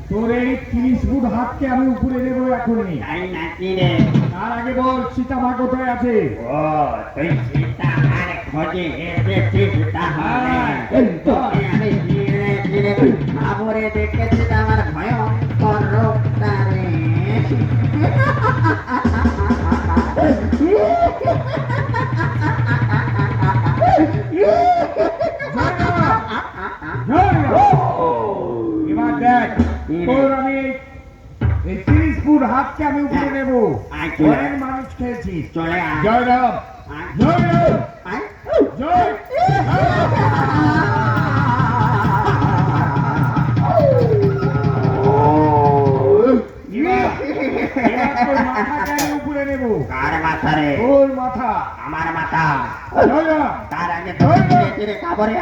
তোর এই 30 ফুট হাতকে আমি উপরে নেবো এখনই। তার আগে বল সীতা মা কোথায় আছে? ও তুই সীতা মার খোঁজে এসেছিস তাহলে? আমি ধীরে ধীরে খবরে দেখেছি আমার ভয়ঙ্কর রূপটা রে। এবার দেখ তোর আমি এই 30 ফুট হাতকে আমি উপরে নেবো। অনেক মানুষ খেয়েছিস। চলে আয়। জয় রাম, জয় রাম, জয় তোর মাথাকে আমি উপরে নেবো। কার মাথা রে? তোর মাথা। আমার মাথা। জয় রাম, তার আগে তো ধীরে ধীরে খবরে